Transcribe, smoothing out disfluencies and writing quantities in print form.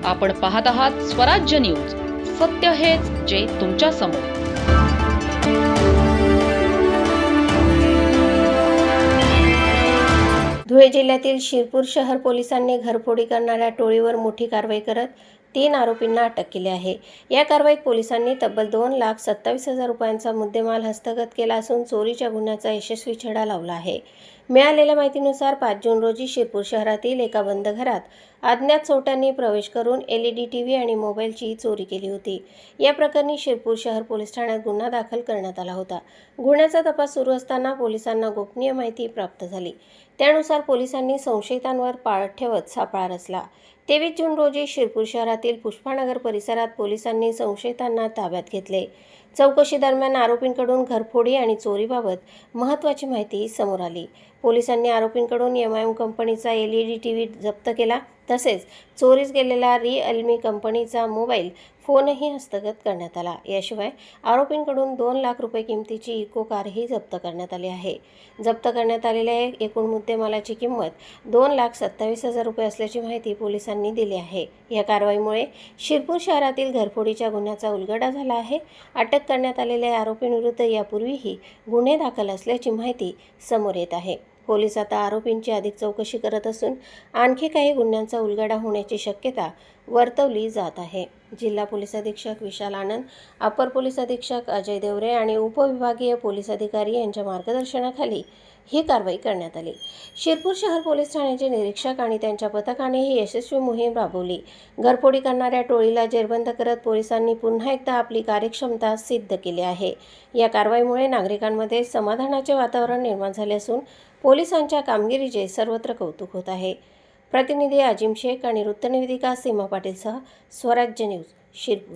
आपण पाहत आहात स्वराज्य न्यूज. सत्य हेच जे तुमच्या समोर. धुळे जिल्ह्यातील शिरपूर शहर पोलिसांनी घरफोडी करणाऱ्या टोळीवर मोठी कारवाई करत 3 आरोपींना अटक केली आहे. या कारवाईत पोलिसांनी तब्बल 2,27,000 रुपयांचा मुद्देमाल हस्तगत केला असून चोरीच्या गुन्ह्याचा यशस्वी छडा लावला आहे. मिळालेल्या माहितीनुसार 5 जून रोजी शिरपूर शहरातील एका बंद घरात अज्ञात चोरट्यांनी प्रवेश करून LED टीव्ही आणि मोबाईलची चोरी केली होती. या प्रकरणी शिरपूर शहर पोलीस ठाण्यात गुन्हा दाखल करण्यात आला होता. गुन्ह्याचा तपास सुरू असताना पोलिसांना गोपनीय माहिती प्राप्त झाली. त्यानुसार पोलिसांनी संशयितांवर पाळत ठेवत सापळा रचला. 23 जून रोजी शिरपूर शहरातील पुष्पानगर परिसरात पोलिसांनी संशयितांना ताब्यात घेतले. चौकशी दरम्यान आरोपींकडून घरफोडी आणि चोरीबाबत महत्त्वाची माहिती समोर आली. पोलिसांनी आरोपींकडून MIM कंपनीचा LED टीव्ही जप्त केला. तसेच चोरीस गेलेला रिअलमी कंपनीचा मोबाईल फोनही हस्तगत करण्यात आला. याशिवाय आरोपींकडून 2 लाख रुपये किमतीची इको कारही जप्त करण्यात आली आहे. जप्त करण्यात आलेल्या एकूण मुद्देमालाची किंमत 2,27,000 रुपये असल्याची माहिती पोलिसांनी दिली आहे. या कारवाईमुळे शिरपूर शहरातील घरफोडीच्या गुन्ह्याचा उलगडा झाला आहे. अटक करण्यात आलेल्या आरोपींविरुद्ध यापूर्वीही गुन्हे दाखल असल्याची माहिती समोर येत आहे. पोलीस आता आरोपींची अधिक चौकशी करत असून आणखी काही गुन्ह्यांचा उलगडा होण्याची शक्यता वर्तवली जात आहे. जिल्हा पोलीस अधीक्षक विशाल आनंद, अपर पोलीस अधीक्षक अजय देवरे आणि उपविभागीय पोलीस अधिकारी यांच्या मार्गदर्शनाखाली ही कारवाई करण्यात आली. शिरपूर शहर पोलीस ठाण्याचे निरीक्षक आणि त्यांच्या पथकाने ही यशस्वी मोहीम राबवली. घरफोडी करणाऱ्या टोळीला जेरबंद करत पोलिसांनी पुन्हा एकदा आपली कार्यक्षमता सिद्ध केली आहे. या कारवाईमुळे नागरिकांमध्ये समाधानाचे वातावरण निर्माण झाले असून पोलिसांच्या कामगिरीचे सर्वत्र कौतुक होत आहे. प्रतिनिधी अजिम शेख आणि वृत्तनिवेदिका सीमा पाटीलसह स्वराज्य न्यूज, शिरपूर.